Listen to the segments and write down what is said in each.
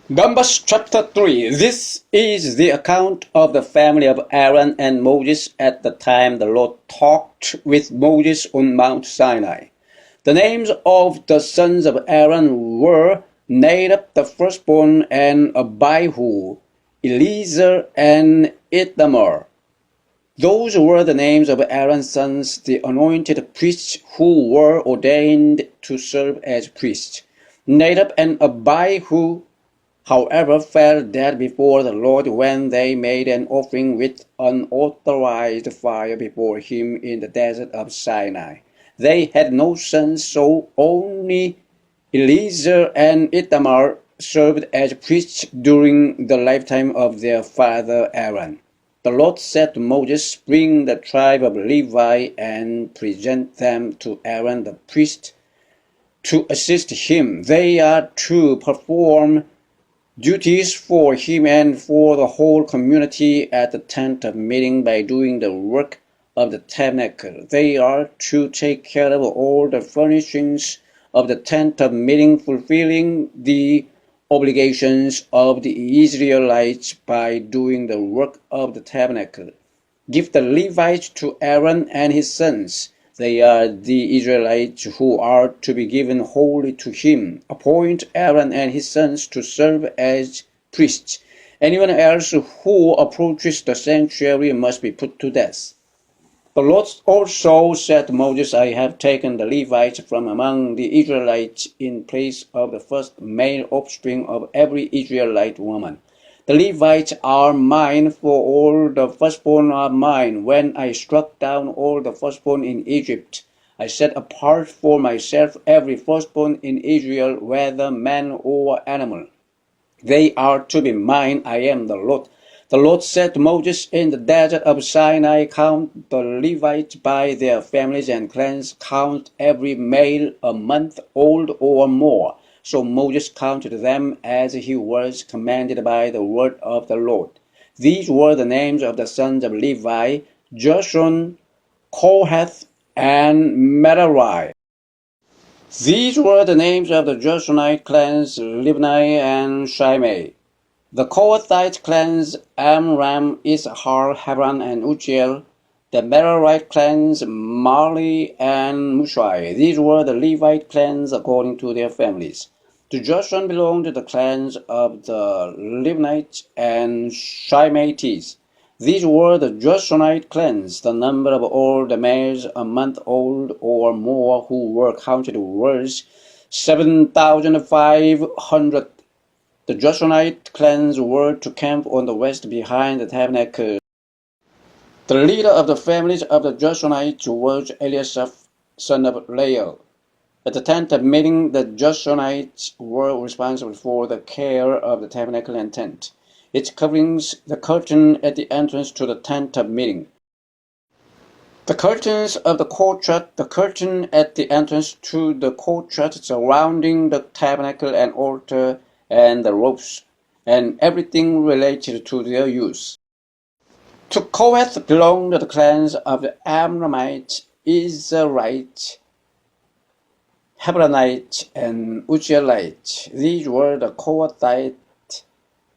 Numbers chapter 3. This is the account of the family of Aaron and Moses at the time the Lord talked with Moses on Mount Sinai. The names of the sons of Aaron were Nadab the firstborn, and Abihu, Eleazar, and Ithamar. Those were the names of Aaron's sons, the anointed priests who were ordained to serve as priests. Nadab and Abihu, however, fell dead before the Lord when they made an offering with unauthorized fire before him in the desert of Sinai. They had no sons, so only Eleazar and Ithamar served as priests during the lifetime of their father Aaron. The Lord said to Moses, "Bring the tribe of Levi and present them to Aaron the priest to assist him. They are to perform duties for him and for the whole community at the tent of meeting by doing the work of the tabernacle. They are to take care of all the furnishings of the tent of meeting, fulfilling the obligations of the Israelites by doing the work of the tabernacle. Give the Levites to Aaron and his sons. They are the Israelites who are to be given wholly to him. Appoint Aaron and his sons to serve as priests. Anyone else who approaches the sanctuary must be put to death." The Lord also said to Moses, "I have taken the Levites from among the Israelites in place of the first male offspring of every Israelite woman. The Levites are mine, for all the firstborn are mine. When I struck down all the firstborn in Egypt, I set apart for myself every firstborn in Israel, whether man or animal. They are to be mine. I am the Lord." The Lord said to Moses in the desert of Sinai, "Count the Levites by their families and clans. Count every male a month old or more." So Moses counted them as he was commanded by the word of the Lord. These were the names of the sons of Levi: Gershon, Kohath, and Merari. These were the names of the Gershonite clans: Libni and Shimei. The Kohathite clans: Amram, Issachar, Hebron, and Uziel. The Merarite clans: Mahli and Mushai. These were the Levite clans according to their families. To Gershon belonged the clans of the Libnites and Shimeites. These were the Gershonite clans. The number of all the males a month old or more who were counted was 7,500. The Gershonite clans were to camp on the west behind the tabernacle. The leader of the families of the Gershonites was Eliasaph, son of Lael. At the tent of meeting, the Gershonites were responsible for the care of the tabernacle and tent, its coverings, the curtain at the entrance to the tent of meeting, the curtains of the courtyard, the curtain at the entrance to the courtyard surrounding the tabernacle and altar, and the ropes, and everything related to their use. To Kohath belonged the clans of the Amramites, Izharite, Hebronite, and Uzielite. These were the Kohathite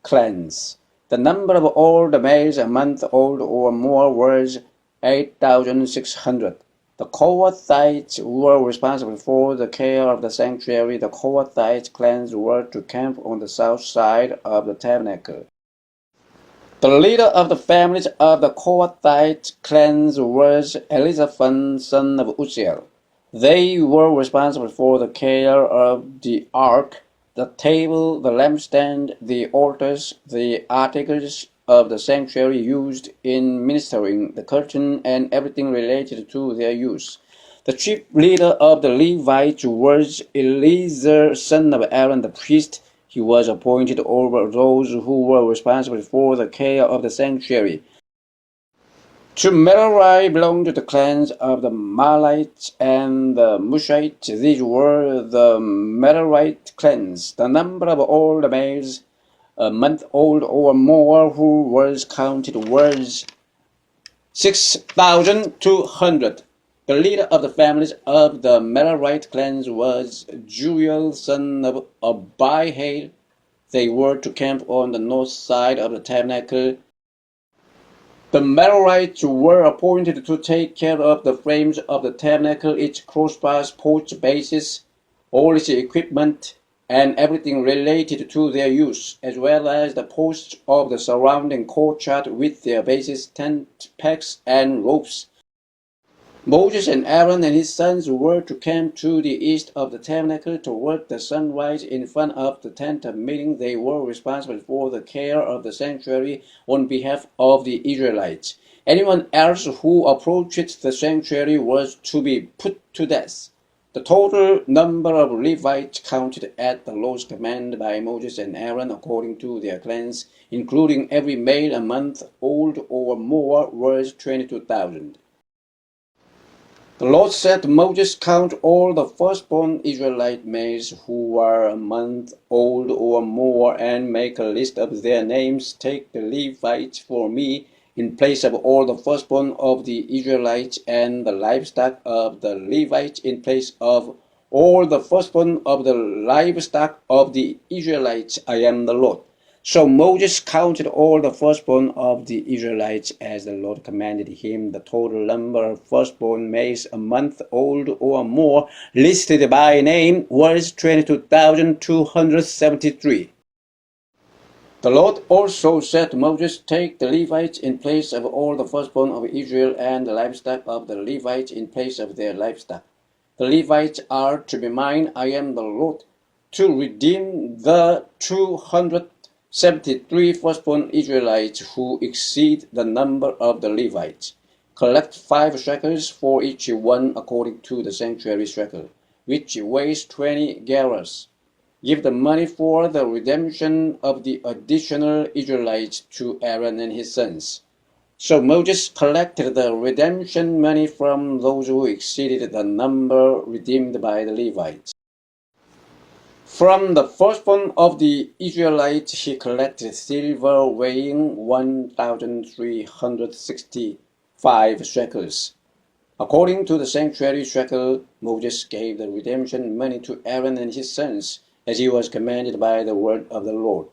clans. The number of all the males a month old or more was 8,600. The Kohathites were responsible for the care of the sanctuary. The Kohathite clans were to camp on the south side of the tabernacle. The leader of the families of the Kohathite clans was Elizaphan, son of Uziel. They were responsible for the care of the ark, the table, the lampstand, the altars, the articles of the sanctuary used in ministering, the curtain, and everything related to their use. The chief leader of the Levites was Eleazar, son of Aaron the priest. He was appointed over those who were responsible for the care of the sanctuary. To Merari belonged the clans of the Mahlites and the Mushites. These were the Merarite clans. The number of all the males a month old or more who was counted was 6,200. The leader of the families of the Merarite clans was Jeuel, son of Abihail. they were to camp on the north side of the tabernacle. The Merarites were appointed to take care of the frames of the tabernacle, its crossbars, porch bases, all its equipment, and everything related to their use, as well as the posts of the surrounding courtyard with their bases, tent pegs, and ropes. Moses and Aaron and his sons were to camp to the east of the tabernacle toward the sunrise in front of the tent of meeting. They were responsible for the care of the sanctuary on behalf of the Israelites. Anyone else who approached the sanctuary was to be put to death. The total number of Levites counted at the Lord's command by Moses and Aaron according to their clans, including every male a month old or more, was 22,000. The Lord said to Moses, "Count all the firstborn Israelite males who are a month old or more, and make a list of their names. Take the Levites for me in place of all the firstborn of the Israelites, and the livestock of the Levites in place of all the firstborn of the livestock of the Israelites. I am the Lord." So Moses counted all the firstborn of the Israelites as the Lord commanded him. The total number of firstborn males a month old or more, listed by name, was 22,273. The Lord also said to Moses, "Take the Levites in place of all the firstborn of Israel, and the livestock of the Levites in place of their livestock. The Levites are to be mine. I am the Lord, to redeem the 273 firstborn Israelites who exceed the number of the Levites. Collect 5 shekels for each one according to the sanctuary shekel, which weighs 20 gerahs. Give the money for the redemption of the additional Israelites to Aaron and his sons." So Moses collected the redemption money from those who exceeded the number redeemed by the Levites. From the firstborn of the Israelites he collected silver weighing 1,365 shekels. According to the sanctuary shekel, Moses gave the redemption money to Aaron and his sons, as he was commanded by the word of the Lord.